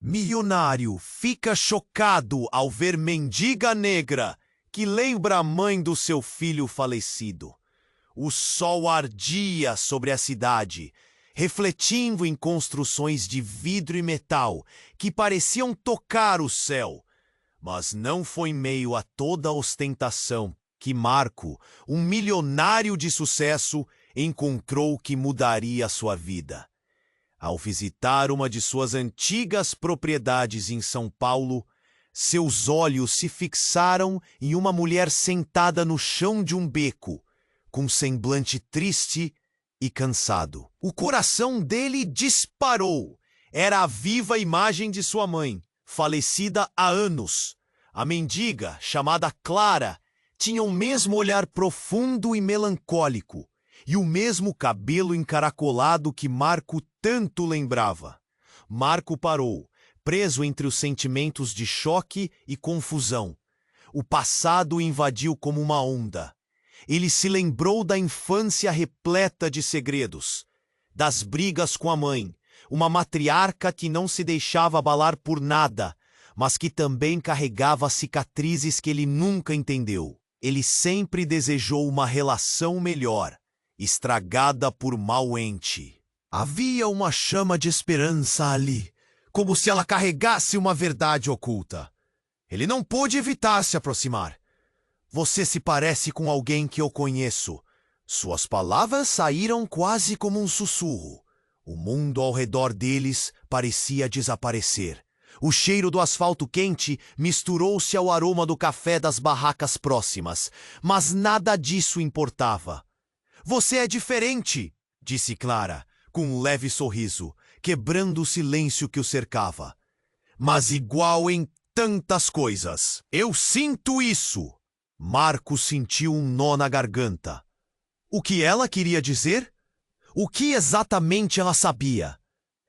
Milionário fica chocado ao ver mendiga negra que lembra a mãe do seu filho falecido. O sol ardia sobre a cidade, refletindo em construções de vidro e metal que pareciam tocar o céu. Mas não foi em meio a toda a ostentação que Marco, um milionário de sucesso, encontrou o que mudaria sua vida. Ao visitar uma de suas antigas propriedades em São Paulo, seus olhos se fixaram em uma mulher sentada no chão de um beco, com semblante triste e cansado. O coração dele disparou. Era a viva imagem de sua mãe, falecida há anos. A mendiga, chamada Clara, tinha o mesmo olhar profundo e melancólico, e o mesmo cabelo encaracolado que Marco tanto lembrava. Marco parou, preso entre os sentimentos de choque e confusão. O passado o invadiu como uma onda. Ele se lembrou da infância repleta de segredos, das brigas com a mãe, uma matriarca que não se deixava abalar por nada, mas que também carregava cicatrizes que ele nunca entendeu. Ele sempre desejou uma relação melhor, estragada por mau ente. Havia uma chama de esperança ali, como se ela carregasse uma verdade oculta. Ele não pôde evitar se aproximar. Você se parece com alguém que eu conheço. Suas palavras saíram quase como um sussurro. O mundo ao redor deles parecia desaparecer. O cheiro do asfalto quente misturou-se ao aroma do café das barracas próximas, mas nada disso importava. Você é diferente, disse Clara, com um leve sorriso, quebrando o silêncio que o cercava. Mas igual em tantas coisas. Eu sinto isso. Marco sentiu um nó na garganta. O que ela queria dizer? O que exatamente ela sabia?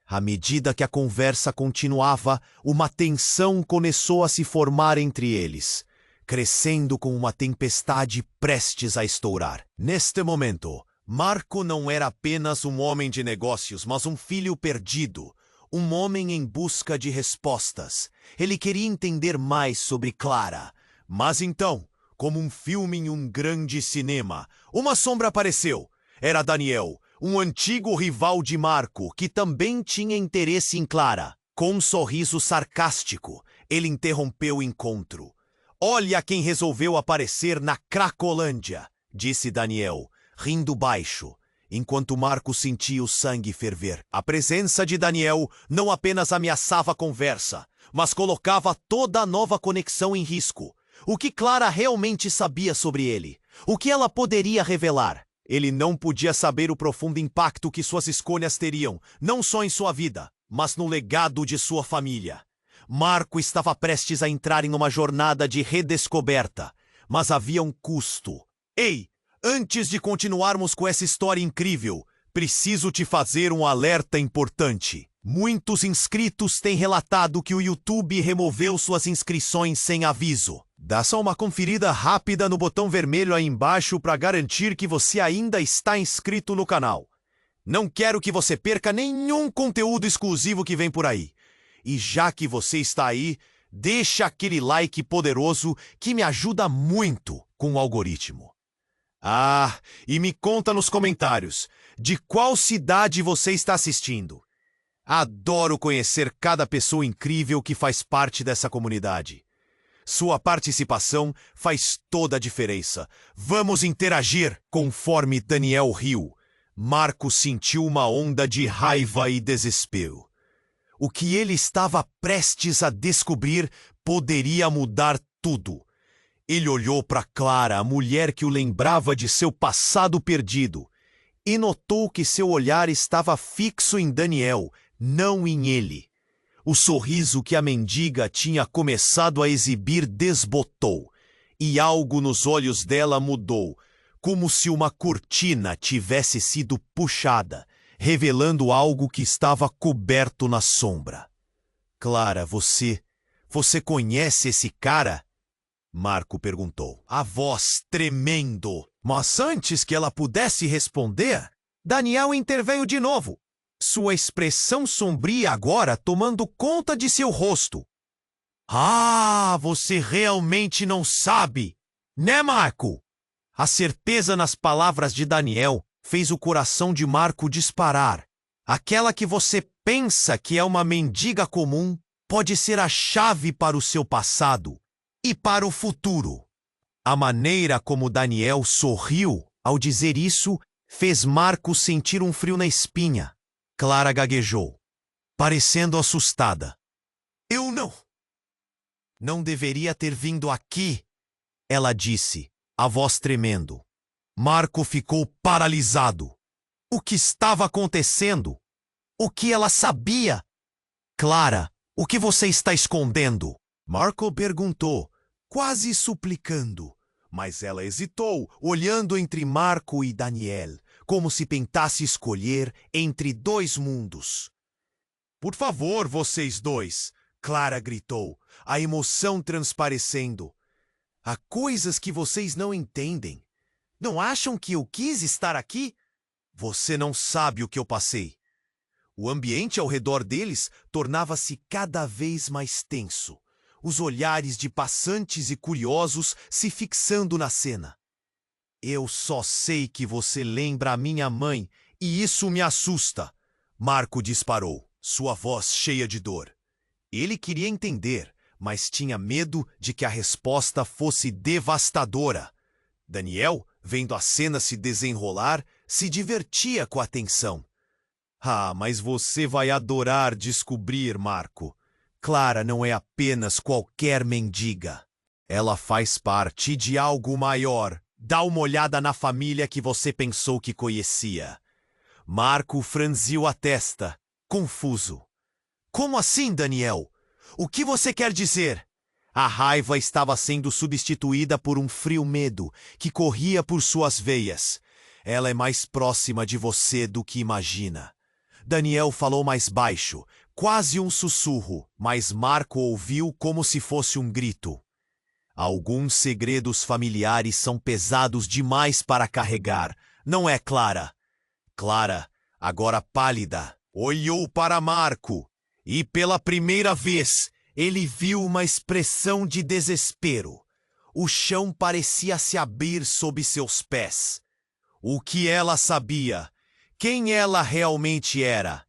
À medida que a conversa continuava, uma tensão começou a se formar entre eles, crescendo como uma tempestade prestes a estourar. Neste momento, Marco não era apenas um homem de negócios, mas um filho perdido, um homem em busca de respostas. Ele queria entender mais sobre Clara. Mas então, como um filme em um grande cinema, uma sombra apareceu. Era Daniel, um antigo rival de Marco, que também tinha interesse em Clara. Com um sorriso sarcástico, ele interrompeu o encontro. Olha quem resolveu aparecer na Cracolândia, disse Daniel, rindo baixo, enquanto Marco sentia o sangue ferver. A presença de Daniel não apenas ameaçava a conversa, mas colocava toda a nova conexão em risco. O que Clara realmente sabia sobre ele? O que ela poderia revelar? Ele não podia saber o profundo impacto que suas escolhas teriam, não só em sua vida, mas no legado de sua família. Marco estava prestes a entrar em uma jornada de redescoberta, mas havia um custo. Ei, antes de continuarmos com essa história incrível, preciso te fazer um alerta importante. Muitos inscritos têm relatado que o YouTube removeu suas inscrições sem aviso. Dá só uma conferida rápida no botão vermelho aí embaixo para garantir que você ainda está inscrito no canal. Não quero que você perca nenhum conteúdo exclusivo que vem por aí. E já que você está aí, deixa aquele like poderoso que me ajuda muito com o algoritmo. Ah, e me conta nos comentários de qual cidade você está assistindo. Adoro conhecer cada pessoa incrível que faz parte dessa comunidade. Sua participação faz toda a diferença. Vamos interagir. Conforme Daniel riu, Marco sentiu uma onda de raiva e desespero. O que ele estava prestes a descobrir poderia mudar tudo. Ele olhou para Clara, a mulher que o lembrava de seu passado perdido, e notou que seu olhar estava fixo em Daniel, não em ele. O sorriso que a mendiga tinha começado a exibir desbotou, e algo nos olhos dela mudou, como se uma cortina tivesse sido puxada, revelando algo que estava coberto na sombra. Clara, você conhece esse cara? Marco perguntou, a voz tremendo. Mas antes que ela pudesse responder, Daniel interveio de novo. sua expressão sombria agora tomando conta de seu rosto. Ah, você realmente não sabe, né, Marco? A certeza nas palavras de Daniel fez o coração de Marco disparar. Aquela que você pensa que é uma mendiga comum pode ser a chave para o seu passado e para o futuro. A maneira como Daniel sorriu ao dizer isso fez Marco sentir um frio na espinha. Clara gaguejou, parecendo assustada. Eu não deveria ter vindo aqui, ela disse, a voz tremendo. Marco ficou paralisado. O que estava acontecendo? O que ela sabia? Clara, o que você está escondendo? Marco perguntou, quase suplicando. Mas ela hesitou, olhando entre Marco e Daniel, como se tentasse escolher entre dois mundos. Por favor, vocês dois, Clara gritou, a emoção transparecendo. Há coisas que vocês não entendem. Não acham que eu quis estar aqui? Você não sabe o que eu passei. O ambiente ao redor deles tornava-se cada vez mais tenso, os olhares de passantes e curiosos se fixando na cena. Eu só sei que você lembra a minha mãe, e isso me assusta. Marco disparou, sua voz cheia de dor. Ele queria entender, mas tinha medo de que a resposta fosse devastadora. Daniel, vendo a cena se desenrolar, se divertia com a tensão. Ah, mas você vai adorar descobrir, Marco. Clara não é apenas qualquer mendiga. Ela faz parte de algo maior. Dá uma olhada na família que você pensou que conhecia. Marco franziu a testa, confuso. Como assim, Daniel? O que você quer dizer? A raiva estava sendo substituída por um frio medo que corria por suas veias. Ela é mais próxima de você do que imagina. Daniel falou mais baixo, quase um sussurro, mas Marco ouviu como se fosse um grito. Alguns segredos familiares são pesados demais para carregar, não é, Clara? Clara, agora pálida, olhou para Marco e, pela primeira vez, ele viu uma expressão de desespero. O chão parecia se abrir sob seus pés. O que ela sabia? Quem ela realmente era?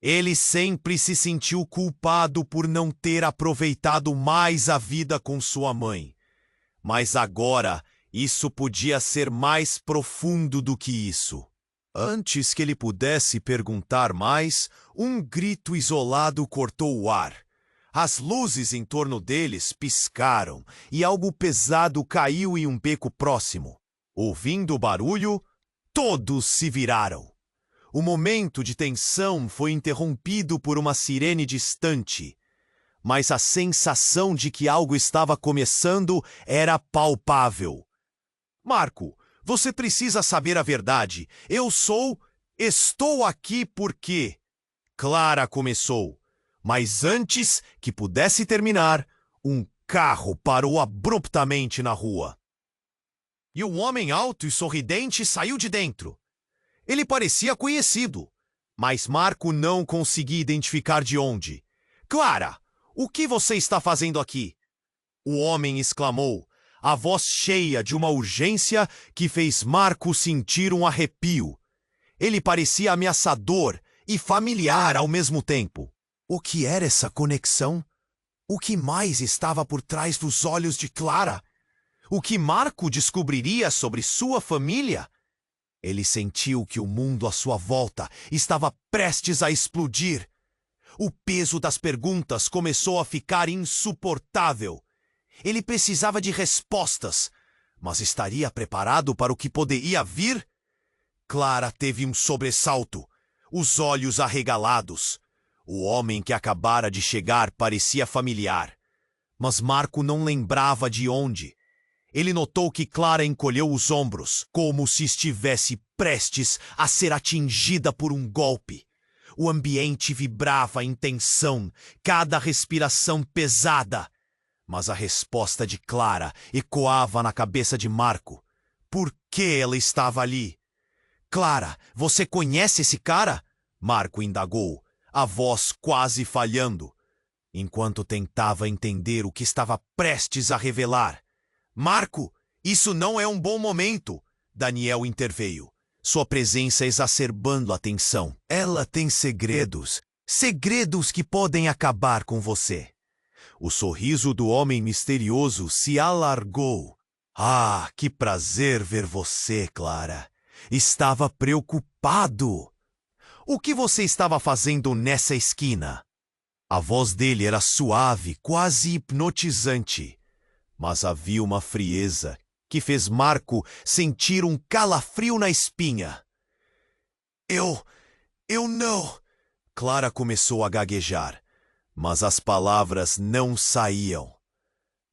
Ele sempre se sentiu culpado por não ter aproveitado mais a vida com sua mãe. Mas agora, isso podia ser mais profundo do que isso. Antes que ele pudesse perguntar mais, um grito isolado cortou o ar. As luzes em torno deles piscaram e algo pesado caiu em um beco próximo. Ouvindo o barulho, todos se viraram. O momento de tensão foi interrompido por uma sirene distante, mas a sensação de que algo estava começando era palpável. Marco, você precisa saber a verdade. Estou aqui porque... Clara começou, mas antes que pudesse terminar, um carro parou abruptamente na rua. E um homem alto e sorridente saiu de dentro. Ele parecia conhecido, mas Marco não conseguia identificar de onde. Clara, o que você está fazendo aqui? O homem exclamou, a voz cheia de uma urgência que fez Marco sentir um arrepio. Ele parecia ameaçador e familiar ao mesmo tempo. O que era essa conexão? O que mais estava por trás dos olhos de Clara? O que Marco descobriria sobre sua família? Ele sentiu que o mundo à sua volta estava prestes a explodir. O peso das perguntas começou a ficar insuportável. Ele precisava de respostas, mas estaria preparado para o que poderia vir? Clara teve um sobressalto, os olhos arregalados. O homem que acabara de chegar parecia familiar, mas Marco não lembrava de onde. Ele notou que Clara encolheu os ombros, como se estivesse prestes a ser atingida por um golpe. O ambiente vibrava em tensão, cada respiração pesada. Mas a resposta de Clara ecoava na cabeça de Marco. Por que ela estava ali? Clara, você conhece esse cara? Marco indagou, a voz quase falhando, enquanto tentava entender o que estava prestes a revelar. Marco, isso não é um bom momento, Daniel interveio, sua presença exacerbando a tensão. Ela tem segredos, segredos que podem acabar com você. O sorriso do homem misterioso se alargou. Ah, que prazer ver você, Clara. Estava preocupado. O que você estava fazendo nessa esquina? A voz dele era suave, quase hipnotizante. Mas havia uma frieza que fez Marco sentir um calafrio na espinha. Eu não... Clara começou a gaguejar, mas as palavras não saíam.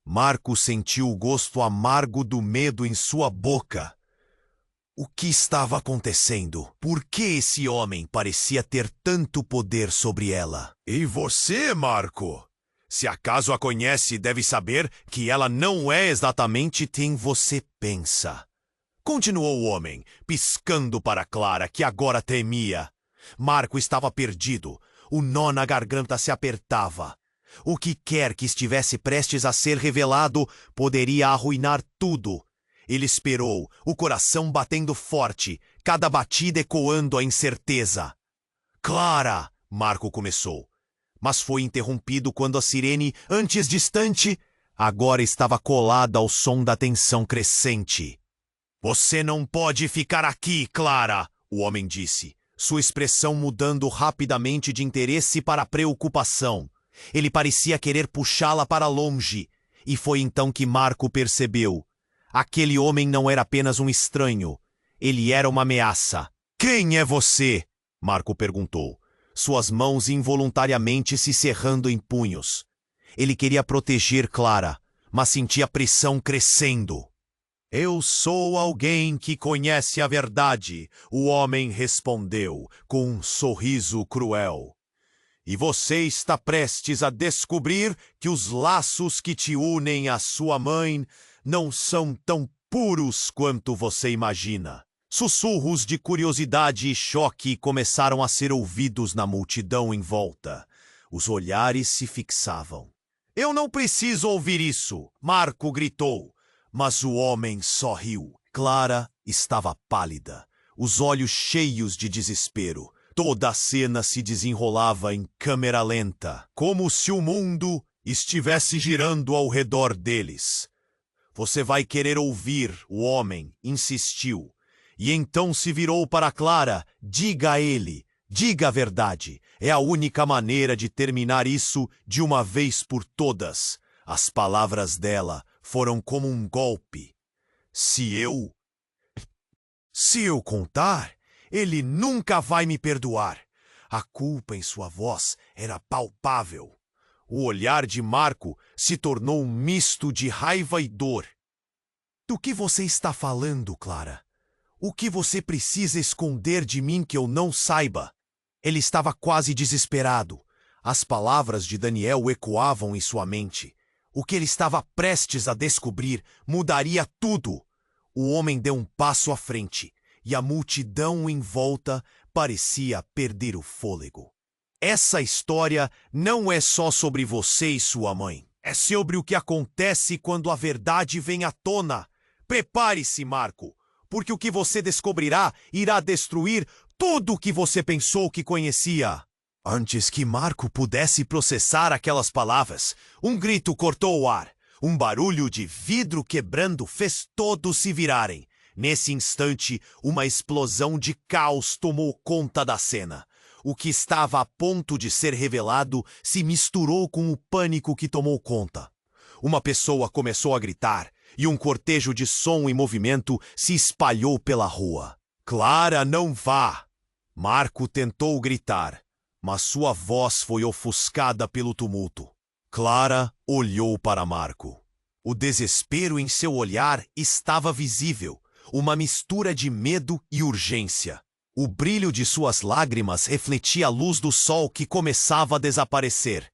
Marco sentiu o gosto amargo do medo em sua boca. O que estava acontecendo? Por que esse homem parecia ter tanto poder sobre ela? E você, Marco? Se acaso a conhece, deve saber que ela não é exatamente quem você pensa. Continuou o homem, piscando para Clara, que agora temia. Marco estava perdido. O nó na garganta se apertava. O que quer que estivesse prestes a ser revelado poderia arruinar tudo. Ele esperou, o coração batendo forte, cada batida ecoando a incerteza. Clara! Marco começou, mas foi interrompido quando a sirene, antes distante, agora estava colada ao som da tensão crescente. Você não pode ficar aqui, Clara! O homem disse, sua expressão mudando rapidamente de interesse para preocupação. Ele parecia querer puxá-la para longe, e foi então que Marco percebeu. Aquele homem não era apenas um estranho. Ele era uma ameaça. Quem é você? Marco perguntou, suas mãos involuntariamente se cerrando em punhos. Ele queria proteger Clara, mas sentia pressão crescendo. Eu sou alguém que conhece a verdade, o homem respondeu, com um sorriso cruel. E você está prestes a descobrir que os laços que te unem à sua mãe não são tão puros quanto você imagina. Sussurros de curiosidade e choque começaram a ser ouvidos na multidão em volta. Os olhares se fixavam. Eu não preciso ouvir isso, Marco gritou. Mas o homem só riu. Clara estava pálida, os olhos cheios de desespero. Toda a cena se desenrolava em câmera lenta, como se o mundo estivesse girando ao redor deles. Você vai querer ouvir, o homem insistiu. E então se virou para Clara. Diga a ele, diga a verdade. É a única maneira de terminar isso de uma vez por todas. As palavras dela foram como um golpe. Se eu contar, ele nunca vai me perdoar. A culpa em sua voz era palpável. O olhar de Marco se tornou um misto de raiva e dor. Do que você está falando, Clara? O que você precisa esconder de mim que eu não saiba? Ele estava quase desesperado. As palavras de Daniel ecoavam em sua mente. O que ele estava prestes a descobrir mudaria tudo. O homem deu um passo à frente, e a multidão em volta parecia perder o fôlego. Essa história não é só sobre você e sua mãe. É sobre o que acontece quando a verdade vem à tona. Prepare-se, Marco, porque o que você descobrirá irá destruir tudo o que você pensou que conhecia. Antes que Marco pudesse processar aquelas palavras, um grito cortou o ar. Um barulho de vidro quebrando fez todos se virarem. Nesse instante, uma explosão de caos tomou conta da cena. O que estava a ponto de ser revelado se misturou com o pânico que tomou conta. Uma pessoa começou a gritar, e um cortejo de som e movimento se espalhou pela rua. Clara, não vá! Marco tentou gritar, mas sua voz foi ofuscada pelo tumulto. Clara olhou para Marco. O desespero em seu olhar estava visível, uma mistura de medo e urgência. O brilho de suas lágrimas refletia a luz do sol que começava a desaparecer.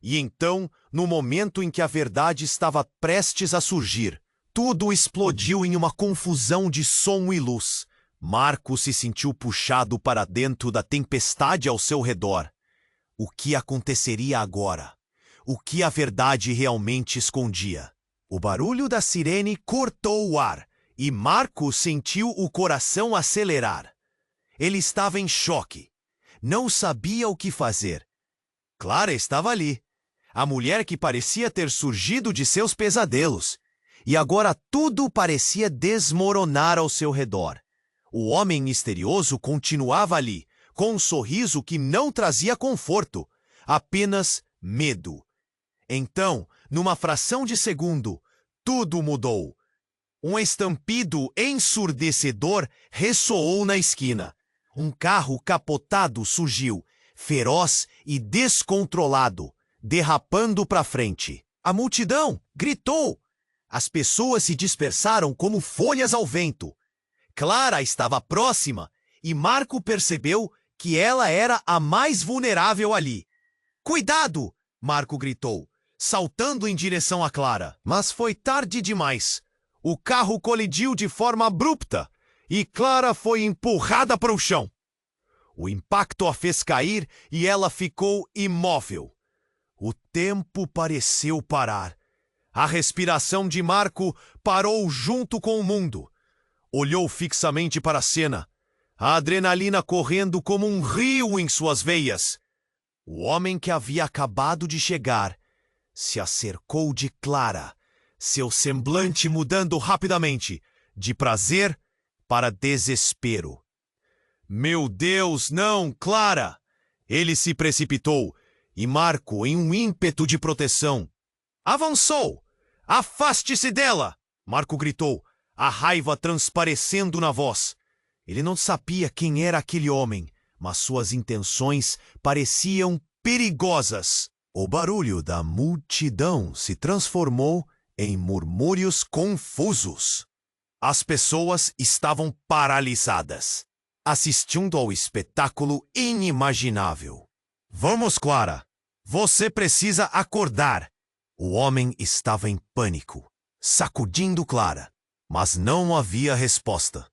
E então, no momento em que a verdade estava prestes a surgir, tudo explodiu em uma confusão de som e luz. Marco se sentiu puxado para dentro da tempestade ao seu redor. O que aconteceria agora? O que a verdade realmente escondia? O barulho da sirene cortou o ar e Marco sentiu o coração acelerar. Ele estava em choque. Não sabia o que fazer. Clara estava ali, a mulher que parecia ter surgido de seus pesadelos. E agora tudo parecia desmoronar ao seu redor. O homem misterioso continuava ali, com um sorriso que não trazia conforto, apenas medo. Então, numa fração de segundo, tudo mudou. Um estampido ensurdecedor ressoou na esquina. Um carro capotado surgiu, feroz e descontrolado, derrapando para frente. A multidão gritou. As pessoas se dispersaram como folhas ao vento. Clara estava próxima e Marco percebeu que ela era a mais vulnerável ali. "Cuidado!" Marco gritou, saltando em direção a Clara. Mas foi tarde demais. O carro colidiu de forma abrupta e Clara foi empurrada para o chão. O impacto a fez cair e ela ficou imóvel. O tempo pareceu parar. A respiração de Marco parou junto com o mundo. Olhou fixamente para a cena, a adrenalina correndo como um rio em suas veias. O homem que havia acabado de chegar se acercou de Clara, seu semblante mudando rapidamente, de prazer para desespero. "Meu Deus, não, Clara!" Ele se precipitou e Marco, em um ímpeto de proteção, avançou. "Afaste-se dela!" Marco gritou, a raiva transparecendo na voz. Ele não sabia quem era aquele homem, mas suas intenções pareciam perigosas. O barulho da multidão se transformou em murmúrios confusos. As pessoas estavam paralisadas, assistindo ao espetáculo inimaginável. "Vamos, Clara! Você precisa acordar!" O homem estava em pânico, sacudindo Clara, mas não havia resposta.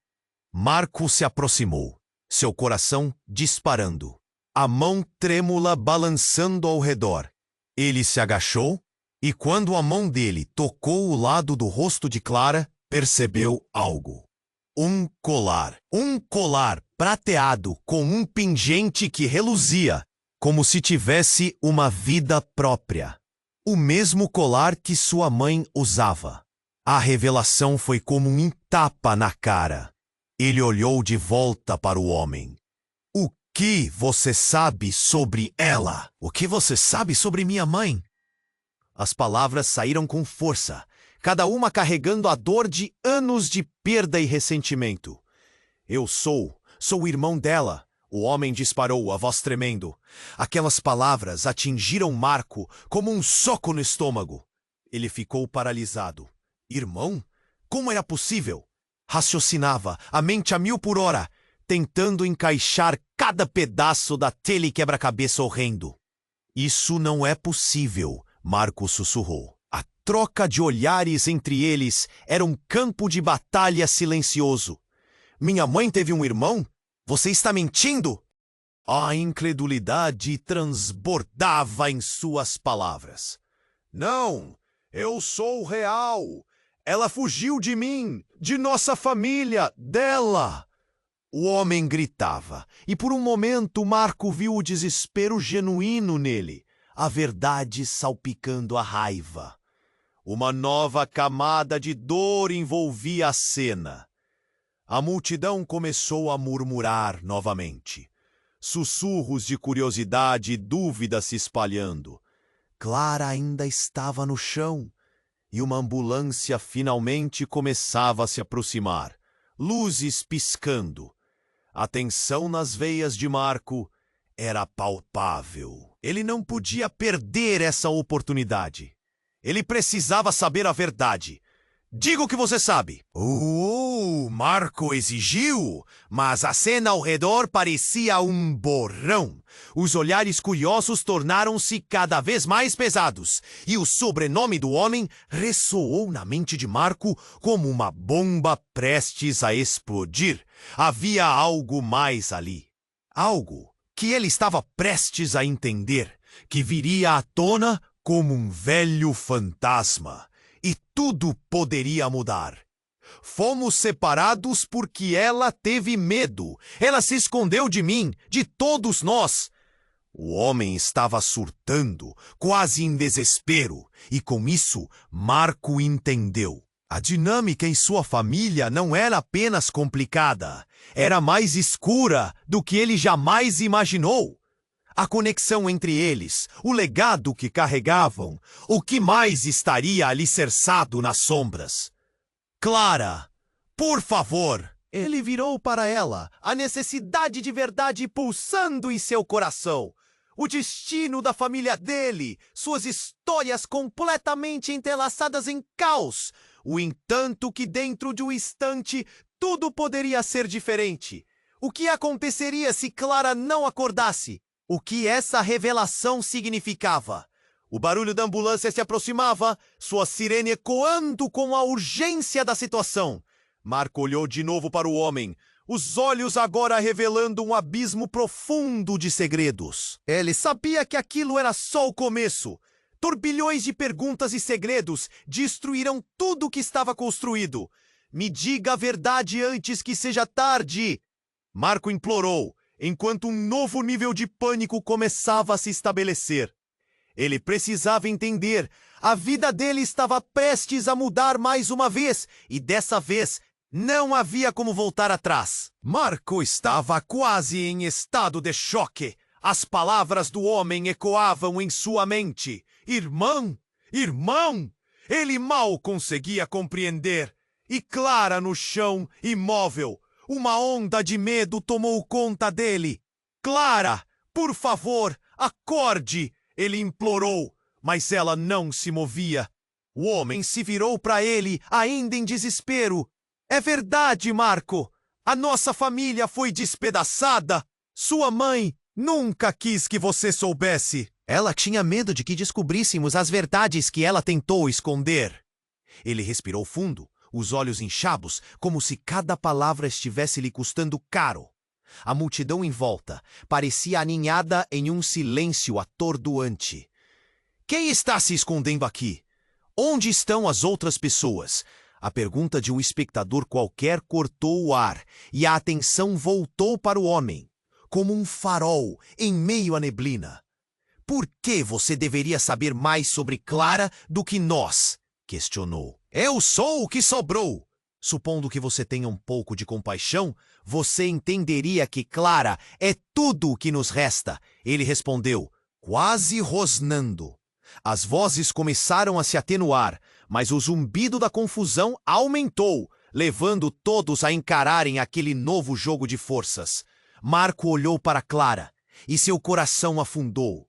Marco se aproximou, seu coração disparando, a mão trêmula balançando ao redor. Ele se agachou e, quando a mão dele tocou o lado do rosto de Clara, percebeu algo. Um colar prateado com um pingente que reluzia, como se tivesse uma vida própria. O mesmo colar que sua mãe usava. A revelação foi como um tapa na cara. Ele olhou de volta para o homem. "O que você sabe sobre ela? O que você sabe sobre minha mãe?" As palavras saíram com força, cada uma carregando a dor de anos de perda e ressentimento. "Eu sou o irmão dela." O homem disparou, a voz tremendo. Aquelas palavras atingiram Marco como um soco no estômago. Ele ficou paralisado. Irmão? Como era possível? Raciocinava, a mente a 1000 por hora, tentando encaixar cada pedaço daquele quebra-cabeça horrendo. "Isso não é possível", Marco sussurrou. A troca de olhares entre eles era um campo de batalha silencioso. "Minha mãe teve um irmão? Você está mentindo?" A incredulidade transbordava em suas palavras. "Não, eu sou real. Ela fugiu de mim, de nossa família, dela." O homem gritava, e por um momento Marco viu o desespero genuíno nele, a verdade salpicando a raiva. Uma nova camada de dor envolvia a cena. A multidão começou a murmurar novamente, sussurros de curiosidade e dúvida se espalhando. Clara ainda estava no chão, e uma ambulância finalmente começava a se aproximar, luzes piscando. A tensão nas veias de Marco era palpável. Ele não podia perder essa oportunidade. Ele precisava saber a verdade. "Diga o que você sabe." Marco exigiu, mas a cena ao redor parecia um borrão. Os olhares curiosos tornaram-se cada vez mais pesados, e o sobrenome do homem ressoou na mente de Marco como uma bomba prestes a explodir. Havia algo mais ali. Algo que ele estava prestes a entender, que viria à tona como um velho fantasma. E tudo poderia mudar. Fomos separados porque ela teve medo. Ela se escondeu de mim, de todos nós. O homem estava surtando, quase em desespero, e com isso, Marco entendeu. A dinâmica em sua família não era apenas complicada, era mais escura do que ele jamais imaginou. A conexão entre eles, o legado que carregavam, o que mais estaria alicerçado nas sombras. Clara, por favor! Ele virou para ela, a necessidade de verdade pulsando em seu coração. O destino da família dele, suas histórias completamente entrelaçadas em caos. O entanto que dentro de um instante tudo poderia ser diferente. O que aconteceria se Clara não acordasse? O que essa revelação significava? O barulho da ambulância se aproximava, sua sirene ecoando com a urgência da situação. Marco olhou de novo para o homem, os olhos agora revelando um abismo profundo de segredos. Ele sabia que aquilo era só o começo. Turbilhões de perguntas e segredos destruirão tudo o que estava construído. Me diga a verdade antes que seja tarde. Marco implorou, enquanto um novo nível de pânico começava a se estabelecer. Ele precisava entender. A vida dele estava prestes a mudar mais uma vez, e dessa vez não havia como voltar atrás. Marco estava quase em estado de choque. As palavras do homem ecoavam em sua mente. Irmão! Irmão! Ele mal conseguia compreender. E Clara no chão, imóvel. Uma onda de medo tomou conta dele. Clara, por favor, acorde! Ele implorou, mas ela não se movia. O homem se virou para ele, ainda em desespero. É verdade, Marco. A nossa família foi despedaçada. Sua mãe nunca quis que você soubesse. Ela tinha medo de que descobríssemos as verdades que ela tentou esconder. Ele respirou fundo, os olhos inchados, como se cada palavra estivesse lhe custando caro. A multidão em volta parecia aninhada em um silêncio atordoante. Quem está se escondendo aqui? Onde estão as outras pessoas? A pergunta de um espectador qualquer cortou o ar, e a atenção voltou para o homem, como um farol em meio à neblina. Por que você deveria saber mais sobre Clara do que nós? Questionou. Eu sou o que sobrou. Supondo que você tenha um pouco de compaixão, você entenderia que Clara é tudo o que nos resta. Ele respondeu, quase rosnando. As vozes começaram a se atenuar, mas o zumbido da confusão aumentou, levando todos a encararem aquele novo jogo de forças. Marco olhou para Clara, e seu coração afundou.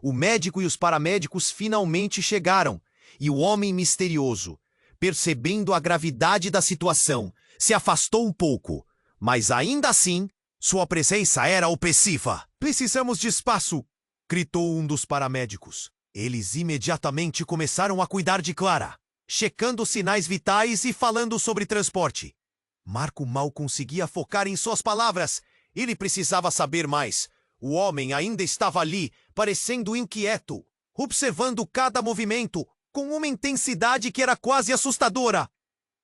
O médico e os paramédicos finalmente chegaram, e o homem misterioso, percebendo a gravidade da situação, se afastou um pouco, mas ainda assim, sua presença era opressiva. Precisamos de espaço, gritou um dos paramédicos. Eles imediatamente começaram a cuidar de Clara, checando sinais vitais e falando sobre transporte. Marco mal conseguia focar em suas palavras. Ele precisava saber mais. O homem ainda estava ali, parecendo inquieto, observando cada movimento, com uma intensidade que era quase assustadora.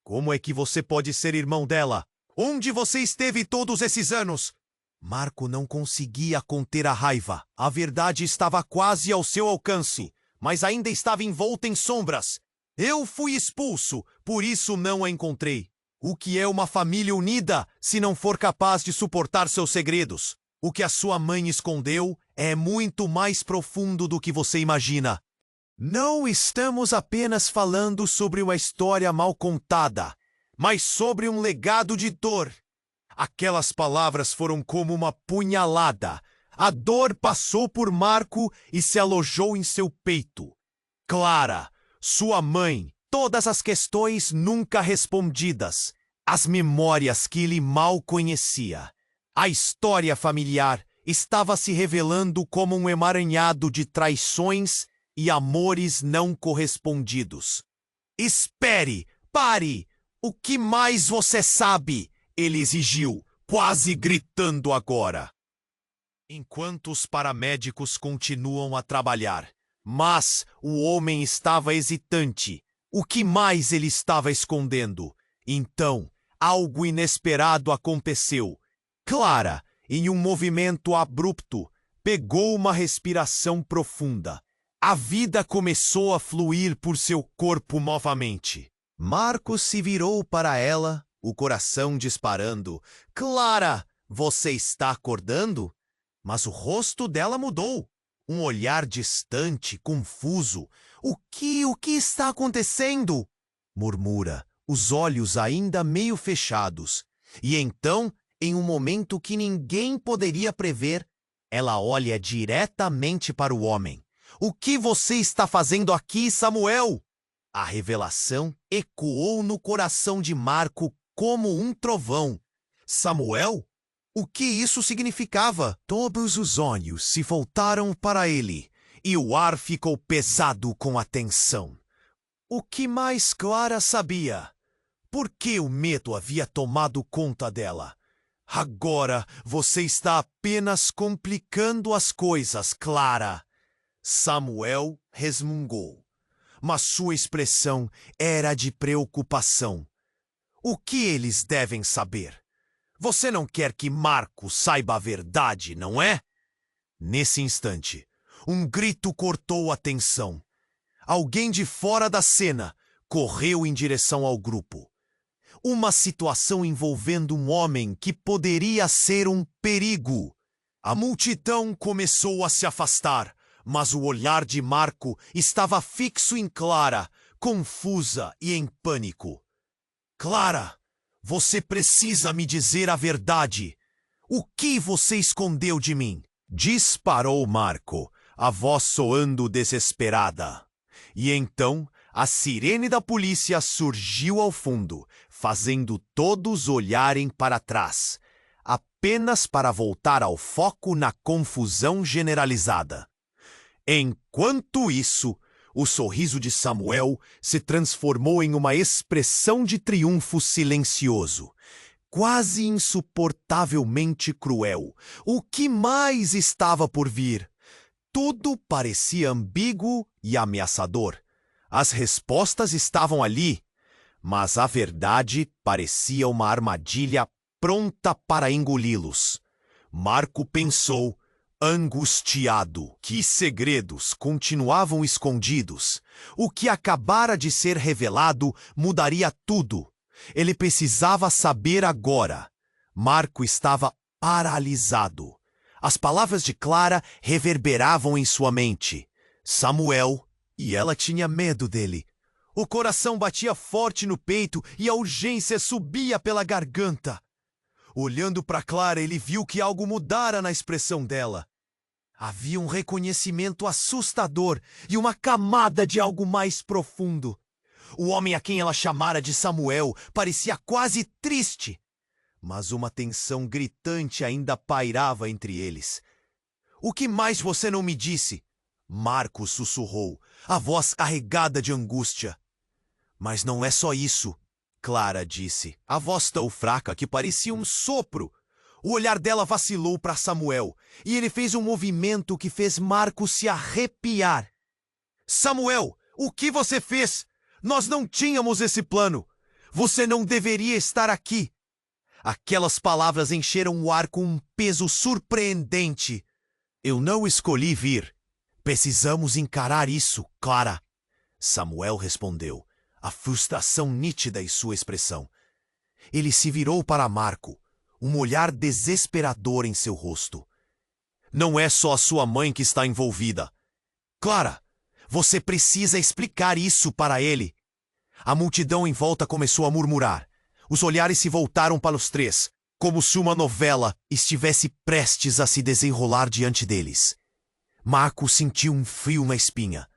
Como é que você pode ser irmão dela? Onde você esteve todos esses anos? Marco não conseguia conter a raiva. A verdade estava quase ao seu alcance, mas ainda estava envolta em sombras. Eu fui expulso, por isso não a encontrei. O que é uma família unida se não for capaz de suportar seus segredos? O que a sua mãe escondeu é muito mais profundo do que você imagina. Não estamos apenas falando sobre uma história mal contada, mas sobre um legado de dor. Aquelas palavras foram como uma punhalada. A dor passou por Marco e se alojou em seu peito. Clara, sua mãe, todas as questões nunca respondidas. as memórias que ele mal conhecia. A história familiar estava se revelando como um emaranhado de traições e amores não correspondidos. Espere! Pare! O que mais você sabe? Ele exigiu, quase gritando agora. Enquanto os paramédicos continuam a trabalhar. Mas o homem estava hesitante. O que mais ele estava escondendo? Então, algo inesperado aconteceu. Clara, em um movimento abrupto, pegou uma respiração profunda. A vida começou a fluir por seu corpo novamente. Marcos se virou para ela, o coração disparando. Clara, você está acordando? Mas o rosto dela mudou. Um olhar distante, confuso. O que está acontecendo? Murmura, os olhos ainda meio fechados. E então, em um momento que ninguém poderia prever, ela olha diretamente para o homem. O que você está fazendo aqui, Samuel? A revelação ecoou no coração de Marco como um trovão. Samuel? O que isso significava? Todos os olhos se voltaram para ele, e o ar ficou pesado com a tensão. O que mais Clara sabia? Por que o medo havia tomado conta dela? Agora você está apenas complicando as coisas, Clara. Samuel resmungou, mas sua expressão era de preocupação. O que eles devem saber? Você não quer que Marco saiba a verdade, não é? Nesse instante, um grito cortou a tensão. Alguém de fora da cena correu em direção ao grupo. Uma situação envolvendo um homem que poderia ser um perigo. A multidão começou a se afastar, mas o olhar de Marco estava fixo em Clara, confusa e em pânico. Clara! Você precisa me dizer a verdade. O que você escondeu de mim? Disparou Marco, a voz soando desesperada. E então, a sirene da polícia surgiu ao fundo, fazendo todos olharem para trás, apenas para voltar ao foco na confusão generalizada. Enquanto isso, o sorriso de Samuel se transformou em uma expressão de triunfo silencioso, quase insuportavelmente cruel. O que mais estava por vir? Tudo parecia ambíguo e ameaçador. As respostas estavam ali, mas a verdade parecia uma armadilha pronta para engoli-los. Marco pensou, angustiado, que segredos continuavam escondidos. O que acabara de ser revelado mudaria tudo. Ele precisava saber agora. Marco estava paralisado. As palavras de Clara reverberavam em sua mente. Samuel, e ela tinha medo dele. O coração batia forte no peito e a urgência subia pela garganta. Olhando para Clara, ele viu que algo mudara na expressão dela. Havia um reconhecimento assustador e uma camada de algo mais profundo. O homem a quem ela chamara de Samuel parecia quase triste, mas uma tensão gritante ainda pairava entre eles. O que mais você não me disse? Marcos sussurrou, a voz carregada de angústia. Mas não é só isso, Clara disse, a voz tão fraca que parecia um sopro. O olhar dela vacilou para Samuel, e ele fez um movimento que fez Marcos se arrepiar. Samuel, o que você fez? Nós não tínhamos esse plano. Você não deveria estar aqui. Aquelas palavras encheram o ar com um peso surpreendente. Eu não escolhi vir. Precisamos encarar isso, Clara. Samuel respondeu, a frustração nítida em sua expressão. Ele se virou para Marco, um olhar desesperador em seu rosto. Não é só a sua mãe que está envolvida. Clara, você precisa explicar isso para ele. A multidão em volta começou a murmurar. Os olhares se voltaram para os três, como se uma novela estivesse prestes a se desenrolar diante deles. Marco sentiu um frio na espinha.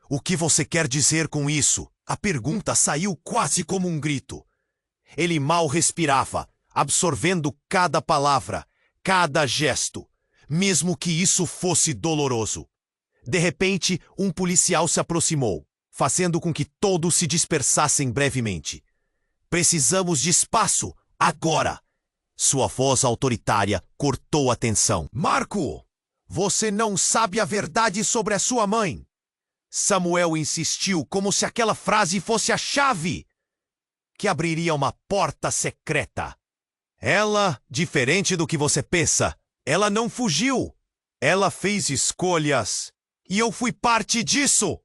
O que você quer dizer com isso? A pergunta saiu quase como um grito. Ele mal respirava, absorvendo cada palavra, cada gesto, mesmo que isso fosse doloroso. De repente, um policial se aproximou, fazendo com que todos se dispersassem brevemente. Precisamos de espaço, agora! Sua voz autoritária cortou a tensão. Marco, você não sabe a verdade sobre a sua mãe. Samuel insistiu como se aquela frase fosse a chave que abriria uma porta secreta. Ela, diferente do que você pensa, ela não fugiu. Ela fez escolhas e eu fui parte disso.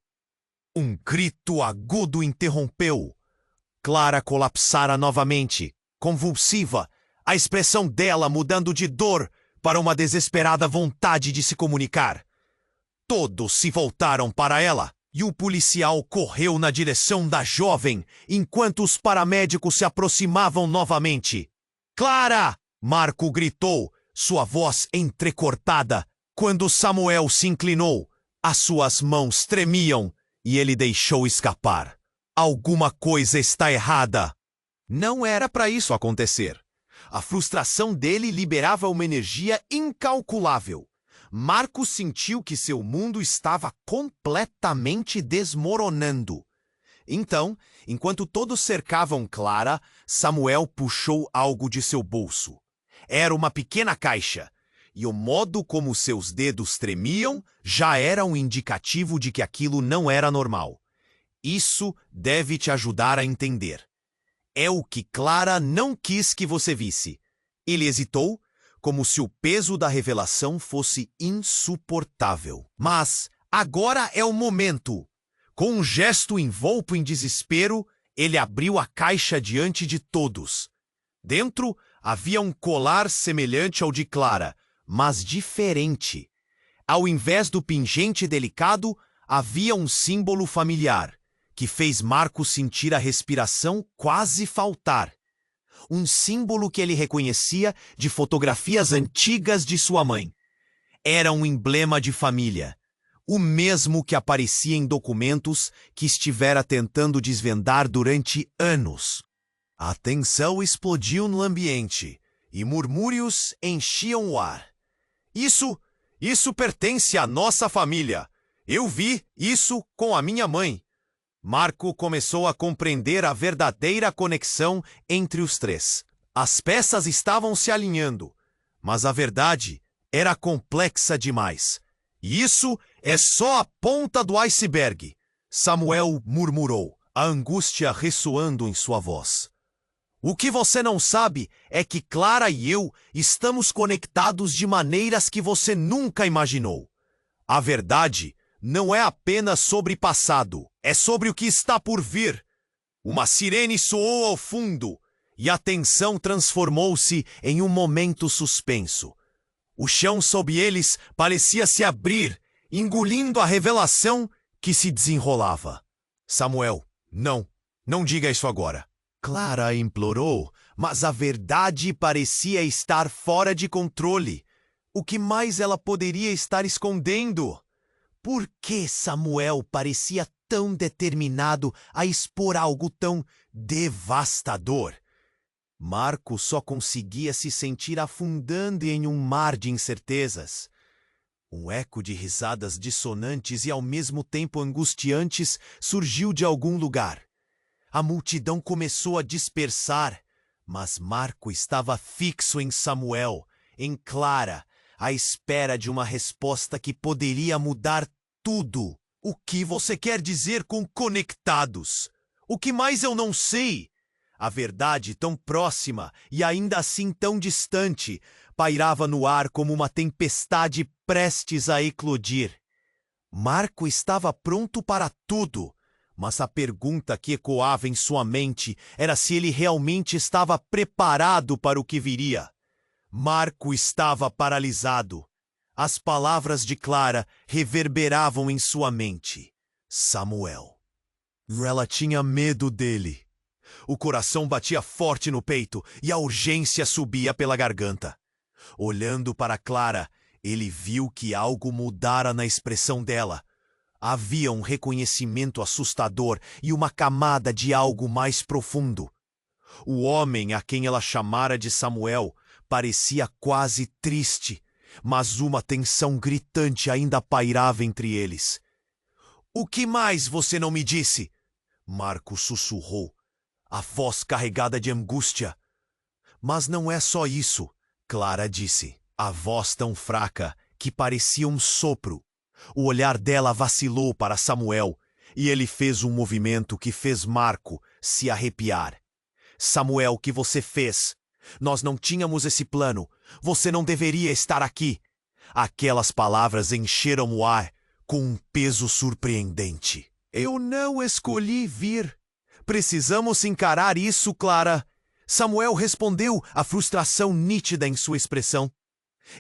Um grito agudo interrompeu. Clara colapsara novamente, convulsiva, a expressão dela mudando de dor para uma desesperada vontade de se comunicar. Todos se voltaram para ela e o policial correu na direção da jovem enquanto os paramédicos se aproximavam novamente. Clara! Marco gritou, sua voz entrecortada, quando Samuel se inclinou. As suas mãos tremiam e ele deixou escapar. Alguma coisa está errada. Não era para isso acontecer. A frustração dele liberava uma energia incalculável. Marco sentiu que seu mundo estava completamente desmoronando. Então, enquanto todos cercavam Clara, Samuel puxou algo de seu bolso. Era uma pequena caixa, e o modo como seus dedos tremiam já era um indicativo de que aquilo não era normal. Isso deve te ajudar a entender. É o que Clara não quis que você visse. Ele hesitou, como se o peso da revelação fosse insuportável. Mas agora é o momento. Com um gesto envolto em desespero, ele abriu a caixa diante de todos. Dentro havia um colar semelhante ao de Clara, mas diferente. Ao invés do pingente delicado, havia um símbolo familiar, que fez Marco sentir a respiração quase faltar. Um símbolo que ele reconhecia de fotografias antigas de sua mãe. Era um emblema de família, o mesmo que aparecia em documentos que estivera tentando desvendar durante anos. A tensão explodiu no ambiente e murmúrios enchiam o ar. Isso pertence à nossa família. Eu vi isso com a minha mãe. Marco começou a compreender a verdadeira conexão entre os três. As peças estavam se alinhando, mas a verdade era complexa demais. E isso é só a ponta do iceberg, Samuel murmurou, a angústia ressoando em sua voz. O que você não sabe é que Clara e eu estamos conectados de maneiras que você nunca imaginou. A verdade não é apenas sobre passado, é sobre o que está por vir. Uma sirene soou ao fundo e a tensão transformou-se em um momento suspenso. O chão sob eles parecia se abrir, engolindo a revelação que se desenrolava. Samuel, não diga isso agora. Clara implorou, mas a verdade parecia estar fora de controle. O que mais ela poderia estar escondendo? Por que Samuel parecia tão determinado a expor algo tão devastador? Marco só conseguia se sentir afundando em um mar de incertezas. Um eco de risadas dissonantes e ao mesmo tempo angustiantes surgiu de algum lugar. A multidão começou a dispersar, mas Marco estava fixo em Samuel, em Clara, à espera de uma resposta que poderia mudar tudo. O que você quer dizer com conectados? O que mais eu não sei? A verdade tão próxima e ainda assim tão distante pairava no ar como uma tempestade prestes a eclodir. Marco estava pronto para tudo, mas a pergunta que ecoava em sua mente era se ele realmente estava preparado para o que viria. Marco estava paralisado. As palavras de Clara reverberavam em sua mente. Samuel. Ela tinha medo dele. O coração batia forte no peito e a urgência subia pela garganta. Olhando para Clara, ele viu que algo mudara na expressão dela. Havia um reconhecimento assustador e uma camada de algo mais profundo. O homem a quem ela chamara de Samuel parecia quase triste, mas uma tensão gritante ainda pairava entre eles. "O que mais você não me disse?" Marco sussurrou, a voz carregada de angústia. "Mas não é só isso", Clara disse, a voz tão fraca que parecia um sopro. O olhar dela vacilou para Samuel, e ele fez um movimento que fez Marco se arrepiar. "Samuel, o que você fez? Nós não tínhamos esse plano. Você não deveria estar aqui." Aquelas palavras encheram o ar com um peso surpreendente. "Eu não escolhi vir. Precisamos encarar isso, Clara." Samuel respondeu, a frustração nítida em sua expressão.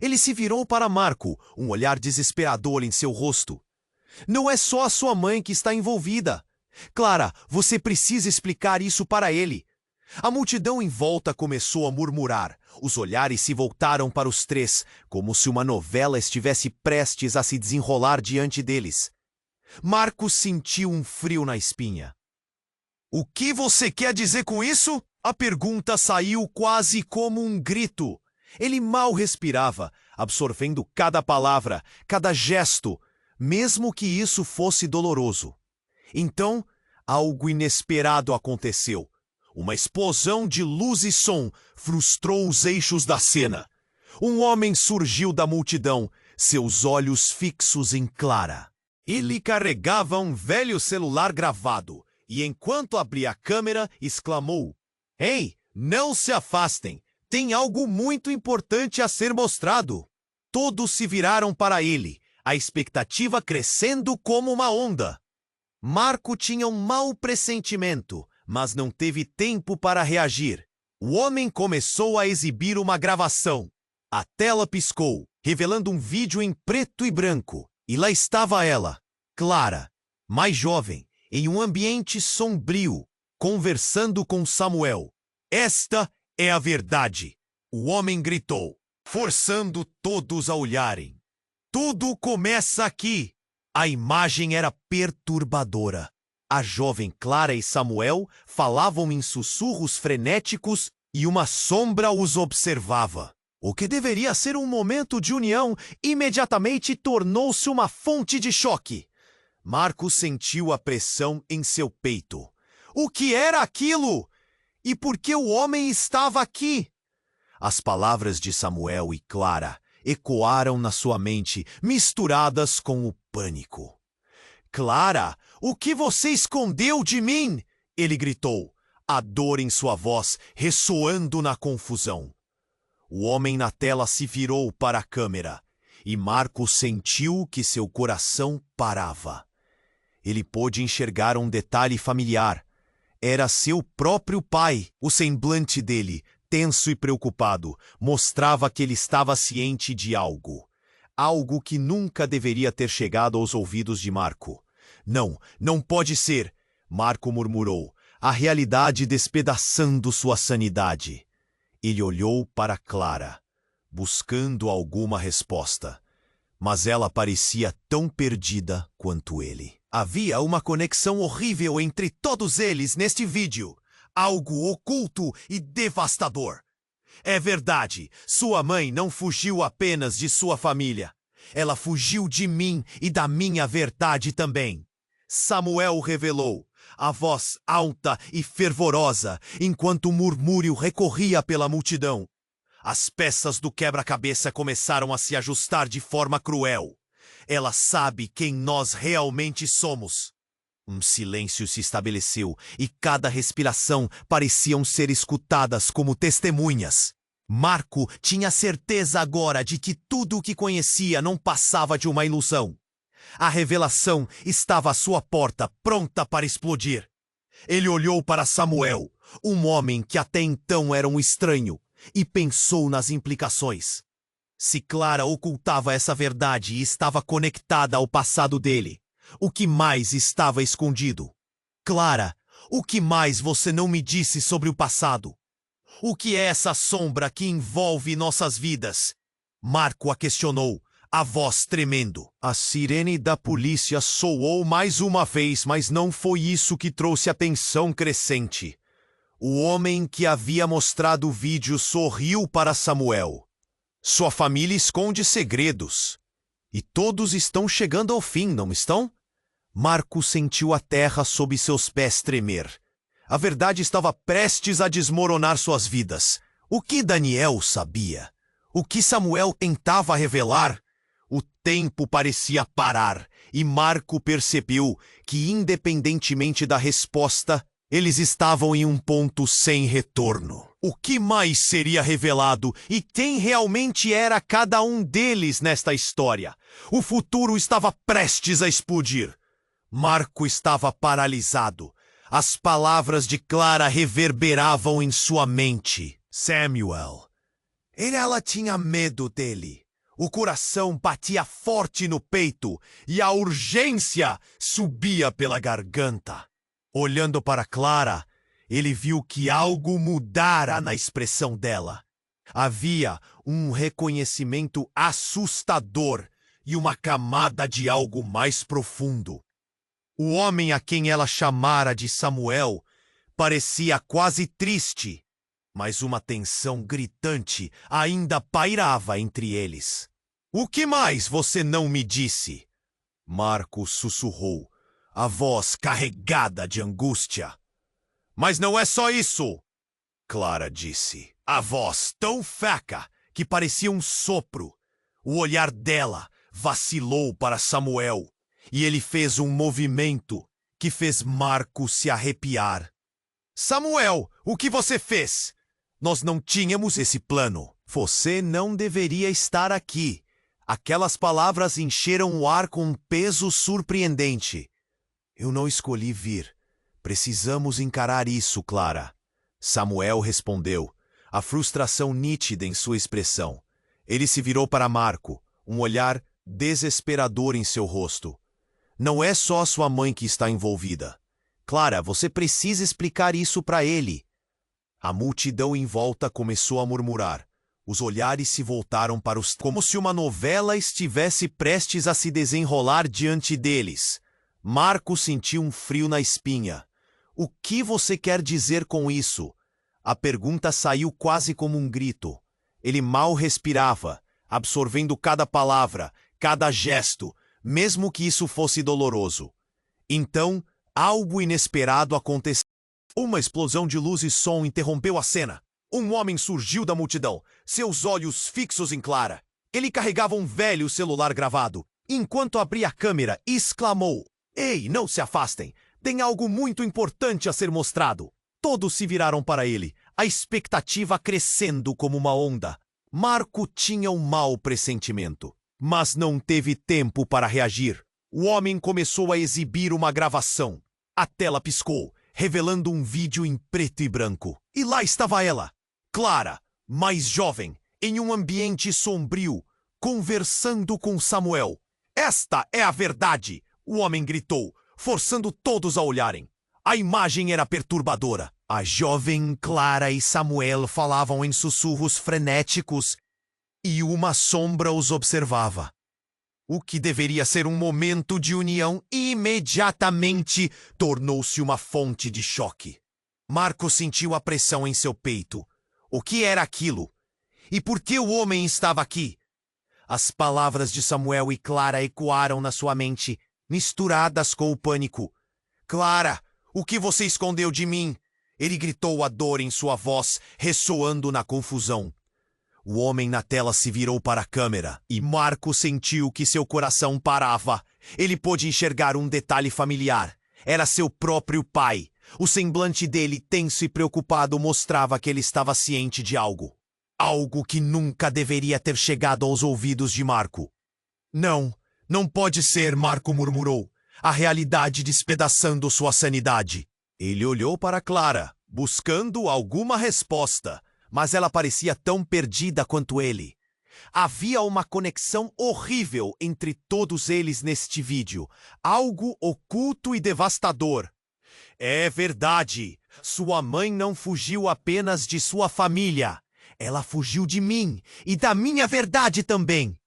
Ele se virou para Marco, um olhar desesperador em seu rosto. "Não é só a sua mãe que está envolvida. Clara, você precisa explicar isso para ele." A multidão em volta começou a murmurar. Os olhares se voltaram para os três, como se uma novela estivesse prestes a se desenrolar diante deles. Marco sentiu um frio na espinha. "O que você quer dizer com isso?" A pergunta saiu quase como um grito. Ele mal respirava, absorvendo cada palavra, cada gesto, mesmo que isso fosse doloroso. Então, algo inesperado aconteceu. Uma explosão de luz e som frustrou os eixos da cena. Um homem surgiu da multidão, seus olhos fixos em Clara. Ele carregava um velho celular gravado e, enquanto abria a câmera, exclamou: "Ei, não se afastem! Tem algo muito importante a ser mostrado." Todos se viraram para ele, a expectativa crescendo como uma onda. Marco tinha um mau pressentimento, mas não teve tempo para reagir. O homem começou a exibir uma gravação. A tela piscou, revelando um vídeo em preto e branco. E lá estava ela, Clara, mais jovem, em um ambiente sombrio, conversando com Samuel. "Esta é a verdade", o homem gritou, forçando todos a olharem. "Tudo começa aqui." A imagem era perturbadora. A jovem Clara e Samuel falavam em sussurros frenéticos e uma sombra os observava. O que deveria ser um momento de união imediatamente tornou-se uma fonte de choque. Marco sentiu a pressão em seu peito. O que era aquilo? E por que o homem estava aqui? As palavras de Samuel e Clara ecoaram na sua mente, misturadas com o pânico. "Clara, o que você escondeu de mim?" ele gritou, a dor em sua voz ressoando na confusão. O homem na tela se virou para a câmera e Marco sentiu que seu coração parava. Ele pôde enxergar um detalhe familiar. Era seu próprio pai. O semblante dele, tenso e preocupado, mostrava que ele estava ciente de algo. Algo que nunca deveria ter chegado aos ouvidos de Marco. "Não, não pode ser", Marco murmurou, a realidade despedaçando sua sanidade. Ele olhou para Clara, buscando alguma resposta, mas ela parecia tão perdida quanto ele. Havia uma conexão horrível entre todos eles neste vídeo, algo oculto e devastador. É verdade, sua mãe não fugiu apenas de sua família. Ela fugiu de mim e da minha verdade também. Samuel revelou, a voz alta e fervorosa, enquanto o murmúrio recorria pela multidão. As peças do quebra-cabeça começaram a se ajustar de forma cruel. Ela sabe quem nós realmente somos. Um silêncio se estabeleceu e cada respiração pareciam ser escutadas como testemunhas. Marco tinha certeza agora de que tudo o que conhecia não passava de uma ilusão. A revelação estava à sua porta, pronta para explodir. Ele olhou para Samuel, um homem que até então era um estranho, e pensou nas implicações. Se Clara ocultava essa verdade e estava conectada ao passado dele, o que mais estava escondido? Clara, o que mais você não me disse sobre o passado? O que é essa sombra que envolve nossas vidas? Marco a questionou, a voz tremendo. A sirene da polícia soou mais uma vez, mas não foi isso que trouxe a tensão crescente. O homem que havia mostrado o vídeo sorriu para Samuel. Sua família esconde segredos. E todos estão chegando ao fim, não estão? Marco sentiu a terra sob seus pés tremer. A verdade estava prestes a desmoronar suas vidas. O que Daniel sabia? O que Samuel tentava revelar? O tempo parecia parar, e Marco percebeu que, independentemente da resposta, eles estavam em um ponto sem retorno. O que mais seria revelado e quem realmente era cada um deles nesta história? O futuro estava prestes a explodir. Marco estava paralisado. As palavras de Clara reverberavam em sua mente. Samuel. Ela tinha medo dele. O coração batia forte no peito e a urgência subia pela garganta. Olhando para Clara, ele viu que algo mudara na expressão dela. Havia um reconhecimento assustador e uma camada de algo mais profundo. O homem a quem ela chamara de Samuel parecia quase triste, mas uma tensão gritante ainda pairava entre eles. "O que mais você não me disse?" Marco sussurrou, a voz carregada de angústia. "Mas não é só isso!" Clara disse, a voz tão fraca que parecia um sopro. O olhar dela vacilou para Samuel, e ele fez um movimento que fez Marco se arrepiar. "Samuel, o que você fez? Nós não tínhamos esse plano. Você não deveria estar aqui." Aquelas palavras encheram o ar com um peso surpreendente. "Eu não escolhi vir. Precisamos encarar isso, Clara." Samuel respondeu, a frustração nítida em sua expressão. Ele se virou para Marco, um olhar desesperador em seu rosto. "Não é só sua mãe que está envolvida. Clara, você precisa explicar isso para ele." A multidão em volta começou a murmurar. Os olhares se voltaram para os... como se uma novela estivesse prestes a se desenrolar diante deles. Marco sentiu um frio na espinha. "O que você quer dizer com isso?" A pergunta saiu quase como um grito. Ele mal respirava, absorvendo cada palavra, cada gesto, mesmo que isso fosse doloroso. Então, algo inesperado aconteceu. Uma explosão de luz e som interrompeu a cena. Um homem surgiu da multidão, seus olhos fixos em Clara. Ele carregava um velho celular gravado. Enquanto abria a câmera, exclamou: "Ei, não se afastem! Tem algo muito importante a ser mostrado." Todos se viraram para ele, a expectativa crescendo como uma onda. Marco tinha um mau pressentimento, mas não teve tempo para reagir. O homem começou a exibir uma gravação. A tela piscou, revelando um vídeo em preto e branco. E lá estava ela, Clara, mais jovem, em um ambiente sombrio, conversando com Samuel. "Esta é a verdade!" o homem gritou, forçando todos a olharem. A imagem era perturbadora. A jovem Clara e Samuel falavam em sussurros frenéticos e uma sombra os observava. O que deveria ser um momento de união imediatamente tornou-se uma fonte de choque. Marco sentiu a pressão em seu peito. O que era aquilo? E por que o homem estava aqui? As palavras de Samuel e Clara ecoaram na sua mente, misturadas com o pânico. "Clara, o que você escondeu de mim?" Ele gritou, a dor em sua voz ressoando na confusão. O homem na tela se virou para a câmera e Marco sentiu que seu coração parava. Ele pôde enxergar um detalhe familiar. Era seu próprio pai. O semblante dele, tenso e preocupado, mostrava que ele estava ciente de algo. Algo que nunca deveria ter chegado aos ouvidos de Marco. "Não, não pode ser", Marco murmurou, a realidade despedaçando sua sanidade. Ele olhou para Clara, buscando alguma resposta, mas ela parecia tão perdida quanto ele. Havia uma conexão horrível entre todos eles neste vídeo, algo oculto e devastador. "É verdade, sua mãe não fugiu apenas de sua família. Ela fugiu de mim e da minha verdade também."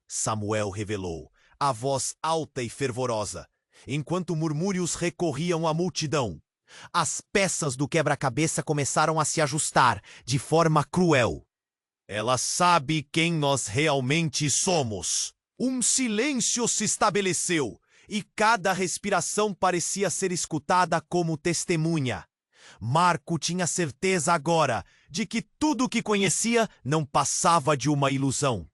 Samuel revelou, a voz alta e fervorosa, enquanto murmúrios recorriam à multidão. As peças do quebra-cabeça começaram a se ajustar de forma cruel. Ela sabe quem nós realmente somos. Um silêncio se estabeleceu e cada respiração parecia ser escutada como testemunha. Marco tinha certeza agora de que tudo o que conhecia não passava de uma ilusão.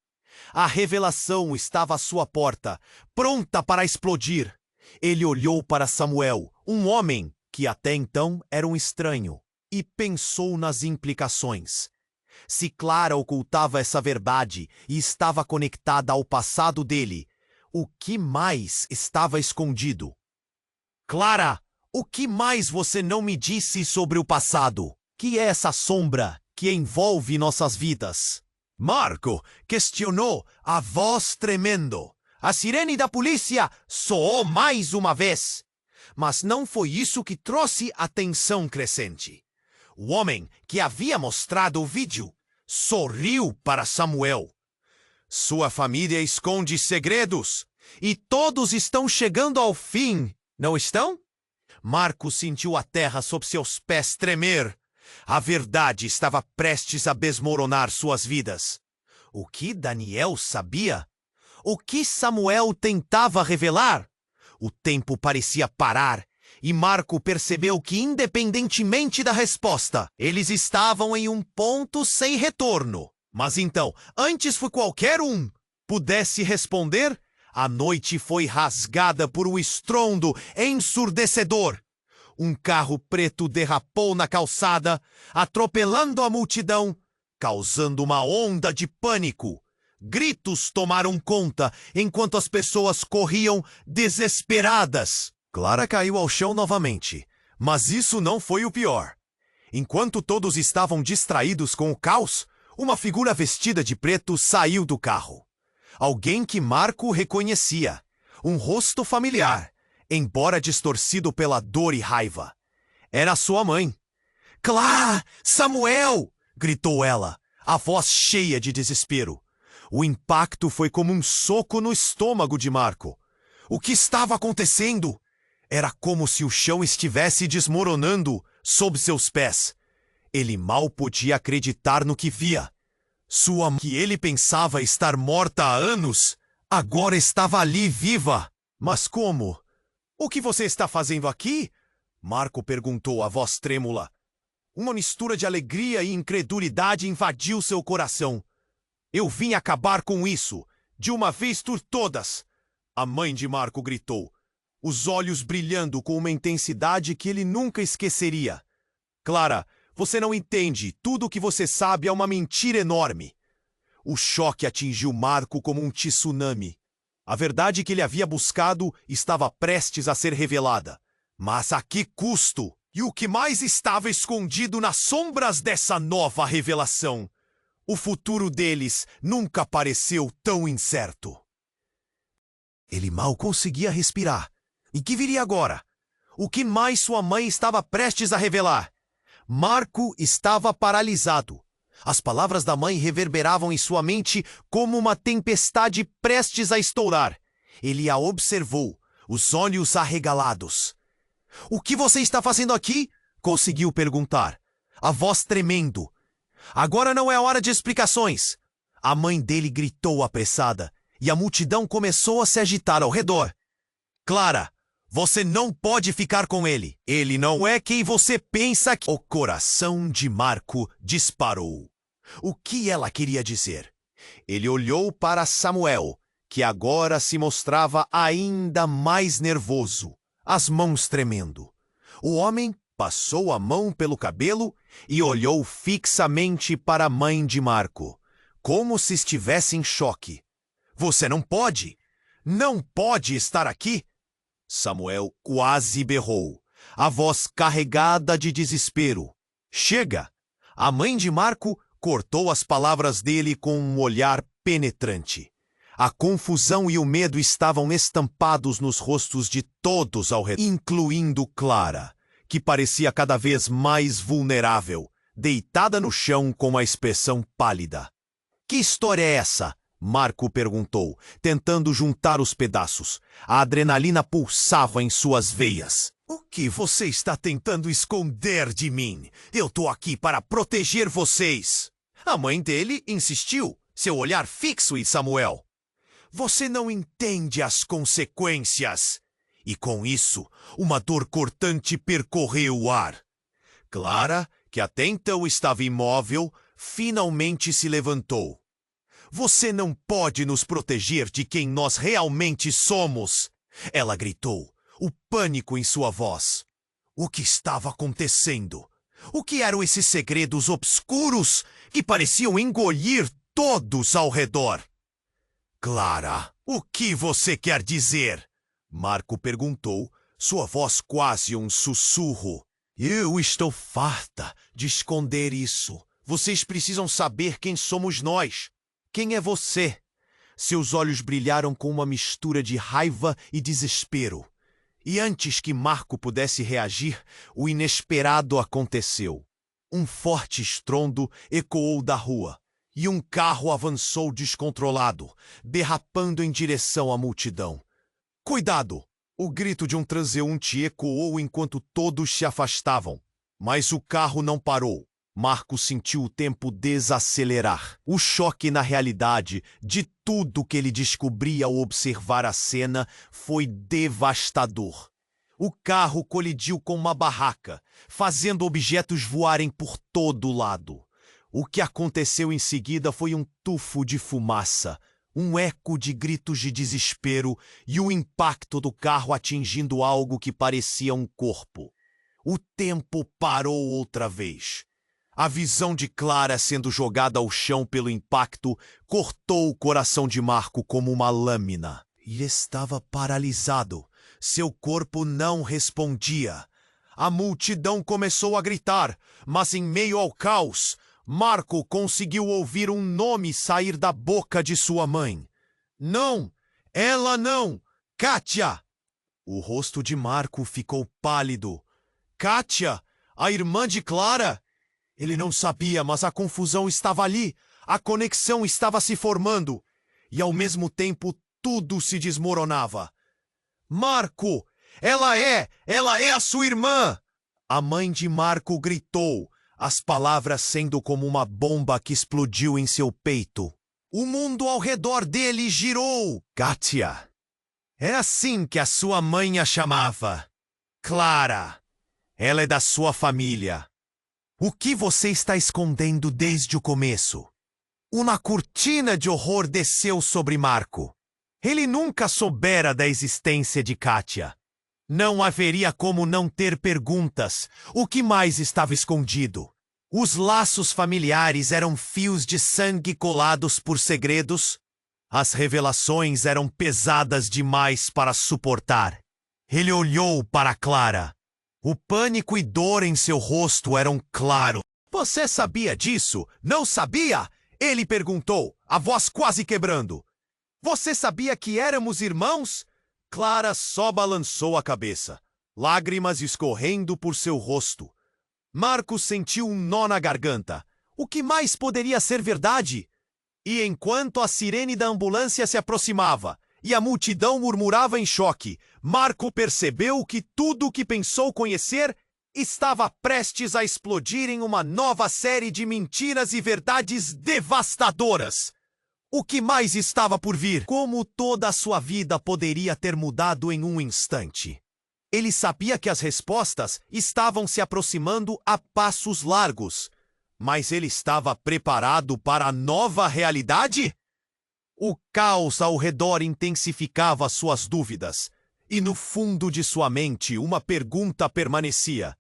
A revelação estava à sua porta, pronta para explodir. Ele olhou para Samuel, um homem que até então era um estranho, e pensou nas implicações. Se Clara ocultava essa verdade e estava conectada ao passado dele, o que mais estava escondido? Clara, o que mais você não me disse sobre o passado? Que é essa sombra que envolve nossas vidas? Marco questionou, a voz tremendo. A sirene da polícia soou mais uma vez. Mas não foi isso que trouxe a tensão crescente. O homem que havia mostrado o vídeo sorriu para Samuel. Sua família esconde segredos e todos estão chegando ao fim, não estão? Marco sentiu a terra sob seus pés tremer. A verdade estava prestes a desmoronar suas vidas. O que Daniel sabia? O que Samuel tentava revelar? O tempo parecia parar e Marco percebeu que, independentemente da resposta, eles estavam em um ponto sem retorno. Mas então, antes que qualquer um pudesse responder, a noite foi rasgada por um estrondo ensurdecedor. Um carro preto derrapou na calçada, atropelando a multidão, causando uma onda de pânico. Gritos tomaram conta enquanto as pessoas corriam desesperadas. Clara caiu ao chão novamente, mas isso não foi o pior. Enquanto todos estavam distraídos com o caos, uma figura vestida de preto saiu do carro. Alguém que Marco reconhecia. Um rosto familiar, embora distorcido pela dor e raiva. Era sua mãe. Clara! Samuel! Gritou ela, a voz cheia de desespero. O impacto foi como um soco no estômago de Marco. O que estava acontecendo? Era como se o chão estivesse desmoronando sob seus pés. Ele mal podia acreditar no que via. Sua mãe, que ele pensava estar morta há anos, agora estava ali viva. Mas como? O que você está fazendo aqui? Marco perguntou, a voz trêmula. Uma mistura de alegria e incredulidade invadiu seu coração. Eu vim acabar com isso, de uma vez por todas. A mãe de Marco gritou, os olhos brilhando com uma intensidade que ele nunca esqueceria. Clara, você não entende. Tudo o que você sabe é uma mentira enorme. O choque atingiu Marco como um tsunami. A verdade que ele havia buscado estava prestes a ser revelada. Mas a que custo? E o que mais estava escondido nas sombras dessa nova revelação? O futuro deles nunca pareceu tão incerto. Ele mal conseguia respirar. E que viria agora? O que mais sua mãe estava prestes a revelar? Marco estava paralisado. As palavras da mãe reverberavam em sua mente como uma tempestade prestes a estourar. Ele a observou, os olhos arregalados. — O que você está fazendo aqui? Conseguiu perguntar, a voz tremendo. Agora não é hora de explicações. A mãe dele gritou apressada e a multidão começou a se agitar ao redor. Clara, você não pode ficar com ele. Ele não é quem você pensa que... O coração de Marco disparou. O que ela queria dizer? Ele olhou para Samuel, que agora se mostrava ainda mais nervoso, as mãos tremendo. O homem passou a mão pelo cabelo e olhou fixamente para a mãe de Marco, como se estivesse em choque. Você não pode! Não pode estar aqui! Samuel quase berrou, a voz carregada de desespero. Chega! A mãe de Marco cortou as palavras dele com um olhar penetrante. A confusão e o medo estavam estampados nos rostos de todos ao redor, incluindo Clara, que parecia cada vez mais vulnerável, deitada no chão com a expressão pálida. — Que história é essa? Marco perguntou, tentando juntar os pedaços. A adrenalina pulsava em suas veias. O que você está tentando esconder de mim? Eu tô aqui para proteger vocês. A mãe dele insistiu, seu olhar fixo em Samuel. Você não entende as consequências. E com isso, uma dor cortante percorreu o ar. Clara, que até então estava imóvel, finalmente se levantou. Você não pode nos proteger de quem nós realmente somos, ela gritou, o pânico em sua voz. O que estava acontecendo? O que eram esses segredos obscuros que pareciam engolir todos ao redor? Clara, o que você quer dizer? Marco perguntou, sua voz quase um sussurro. Eu estou farta de esconder isso. Vocês precisam saber quem somos nós. Quem é você? Seus olhos brilharam com uma mistura de raiva e desespero. E antes que Marco pudesse reagir, o inesperado aconteceu. Um forte estrondo ecoou da rua, e um carro avançou descontrolado, derrapando em direção à multidão. Cuidado! O grito de um transeunte ecoou enquanto todos se afastavam. Mas o carro não parou. Marco sentiu o tempo desacelerar. O choque na realidade de tudo que ele descobria ao observar a cena foi devastador. O carro colidiu com uma barraca, fazendo objetos voarem por todo lado. O que aconteceu em seguida foi um tufo de fumaça, um eco de gritos de desespero e o impacto do carro atingindo algo que parecia um corpo. O tempo parou outra vez. A visão de Clara sendo jogada ao chão pelo impacto cortou o coração de Marco como uma lâmina. Ele estava paralisado. Seu corpo não respondia. A multidão começou a gritar, mas em meio ao caos, Marco conseguiu ouvir um nome sair da boca de sua mãe. Não! Ela não! Kátia! O rosto de Marco ficou pálido. Kátia! A irmã de Clara! Ele não sabia, mas a confusão estava ali. A conexão estava se formando. E ao mesmo tempo, tudo se desmoronava. Marco! Ela é a sua irmã! A mãe de Marco gritou, as palavras sendo como uma bomba que explodiu em seu peito. O mundo ao redor dele girou. Kátia! É assim que a sua mãe a chamava. Clara! Ela é da sua família. O que você está escondendo desde o começo? Uma cortina de horror desceu sobre Marco. Ele nunca soubera da existência de Kátia. Não haveria como não ter perguntas. O que mais estava escondido? Os laços familiares eram fios de sangue colados por segredos? As revelações eram pesadas demais para suportar. Ele olhou para Clara. O pânico e dor em seu rosto eram claros. Você sabia disso? Não sabia? Ele perguntou, a voz quase quebrando. Você sabia que éramos irmãos? Clara só balançou a cabeça, lágrimas escorrendo por seu rosto. Marco sentiu um nó na garganta. O que mais poderia ser verdade? E enquanto a sirene da ambulância se aproximava e a multidão murmurava em choque, Marco percebeu que tudo o que pensou conhecer estava prestes a explodir em uma nova série de mentiras e verdades devastadoras. O que mais estava por vir? Como toda a sua vida poderia ter mudado em um instante? Ele sabia que as respostas estavam se aproximando a passos largos, mas ele estava preparado para a nova realidade? O caos ao redor intensificava suas dúvidas, e no fundo de sua mente uma pergunta permanecia.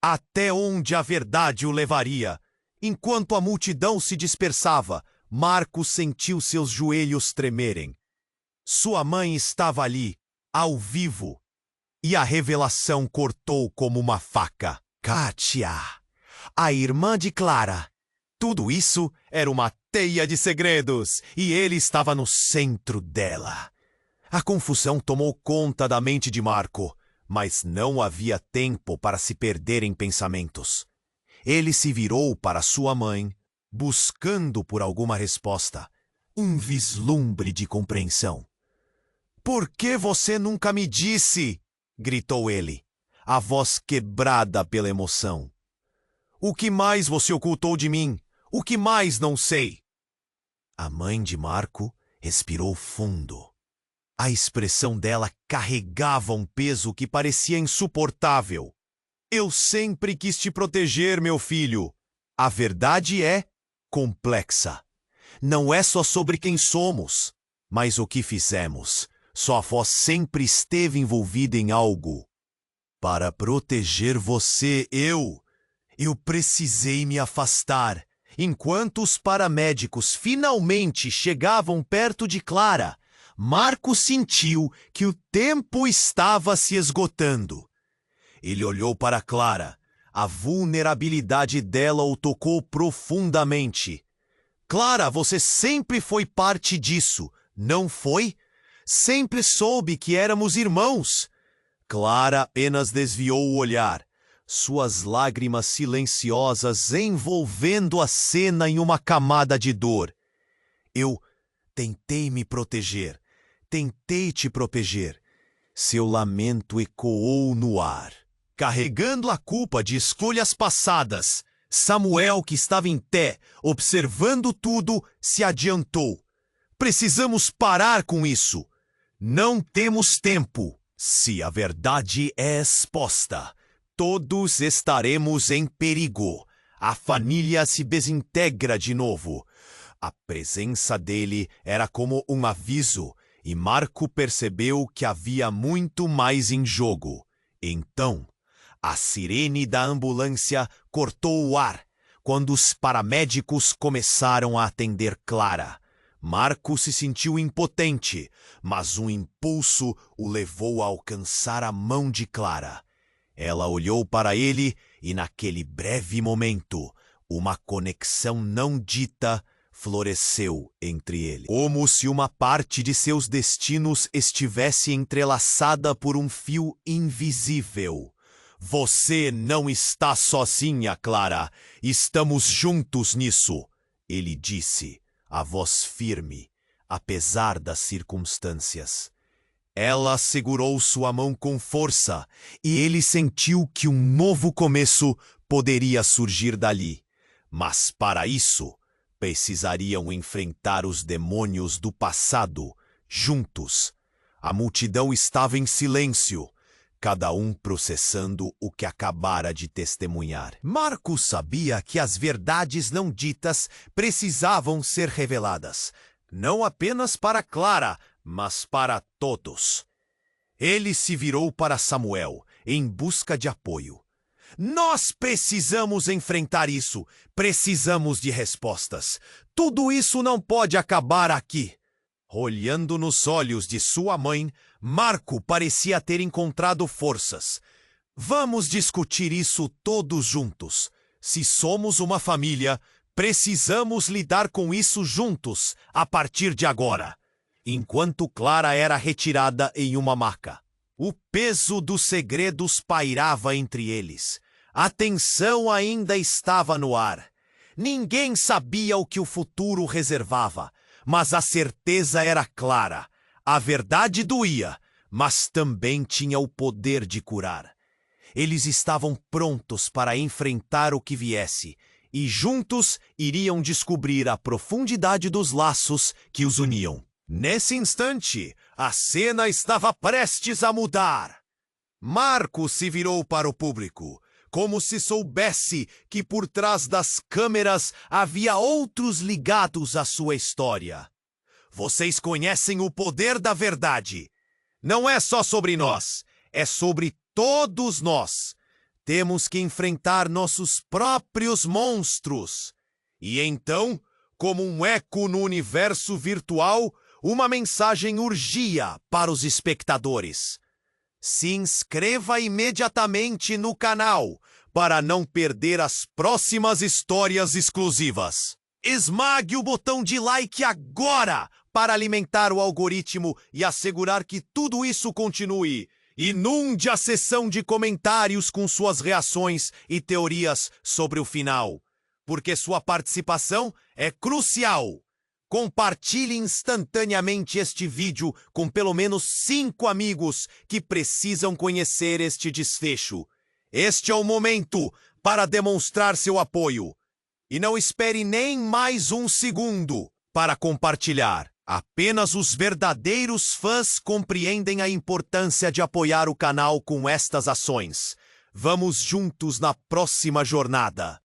Até onde a verdade o levaria? Enquanto a multidão se dispersava, Marco sentiu seus joelhos tremerem. Sua mãe estava ali, ao vivo, e a revelação cortou como uma faca. Kátia, a irmã de Clara. Tudo isso era uma teia de segredos, e ele estava no centro dela. A confusão tomou conta da mente de Marco, mas não havia tempo para se perder em pensamentos. Ele se virou para sua mãe, buscando por alguma resposta, um vislumbre de compreensão. "Por que você nunca me disse?" gritou ele. a voz quebrada pela emoção. O que mais você ocultou de mim? O que mais não sei? A mãe de Marco respirou fundo. A expressão dela carregava um peso que parecia insuportável. Eu sempre quis te proteger, meu filho. A verdade é complexa. Não é só sobre quem somos, mas o que fizemos. Sua avó sempre esteve envolvida em algo. Para proteger você, eu precisei me afastar. Enquanto os paramédicos finalmente chegavam perto de Clara, Marco sentiu que o tempo estava se esgotando. Ele olhou para Clara. A vulnerabilidade dela o tocou profundamente. Clara, você sempre foi parte disso, não foi? Sempre soube que éramos irmãos. Clara apenas desviou o olhar, suas lágrimas silenciosas envolvendo a cena em uma camada de dor. Eu tentei me proteger, tentei te proteger. Seu lamento ecoou no ar. Carregando a culpa de escolhas passadas, Samuel, que estava em pé, observando tudo, se adiantou. Precisamos parar com isso. Não temos tempo. Se a verdade é exposta, todos estaremos em perigo. A família se desintegra de novo. A presença dele era como um aviso, e Marco percebeu que havia muito mais em jogo. Então, a sirene da ambulância cortou o ar quando os paramédicos começaram a atender Clara. Marco se sentiu impotente, mas um impulso o levou a alcançar a mão de Clara. Ela olhou para ele e, naquele breve momento, uma conexão não dita floresceu entre eles. Como se uma parte de seus destinos estivesse entrelaçada por um fio invisível. Você não está sozinha, Clara. Estamos juntos nisso, ele disse, a voz firme, apesar das circunstâncias. Ela segurou sua mão com força e ele sentiu que um novo começo poderia surgir dali. Mas para isso, precisariam enfrentar os demônios do passado, juntos. A multidão estava em silêncio, cada um processando o que acabara de testemunhar. Marco sabia que as verdades não ditas precisavam ser reveladas, não apenas para Clara, mas para todos. Ele se virou para Samuel, em busca de apoio. Nós precisamos enfrentar isso. Precisamos de respostas. Tudo isso não pode acabar aqui. Olhando nos olhos de sua mãe, Marco parecia ter encontrado forças. Vamos discutir isso todos juntos. Se somos uma família, precisamos lidar com isso juntos, a partir de agora. Enquanto Clara era retirada em uma maca, o peso dos segredos pairava entre eles. A tensão ainda estava no ar. Ninguém sabia o que o futuro reservava, mas a certeza era clara. A verdade doía, mas também tinha o poder de curar. Eles estavam prontos para enfrentar o que viesse, e juntos iriam descobrir a profundidade dos laços que os uniam. Nesse instante, a cena estava prestes a mudar. Marco se virou para o público, como se soubesse que por trás das câmeras havia outros ligados à sua história. Vocês conhecem o poder da verdade. Não é só sobre nós, é sobre todos nós. Temos que enfrentar nossos próprios monstros. E então, como um eco no universo virtual, uma mensagem urgia para os espectadores. Se inscreva imediatamente no canal para não perder as próximas histórias exclusivas. Esmague o botão de like agora para alimentar o algoritmo e assegurar que tudo isso continue. Inunde a seção de comentários com suas reações e teorias sobre o final, porque sua participação é crucial. Compartilhe instantaneamente este vídeo com pelo menos 5 amigos que precisam conhecer este desfecho. Este é o momento para demonstrar seu apoio. E não espere nem mais um segundo para compartilhar. Apenas os verdadeiros fãs compreendem a importância de apoiar o canal com estas ações. Vamos juntos na próxima jornada.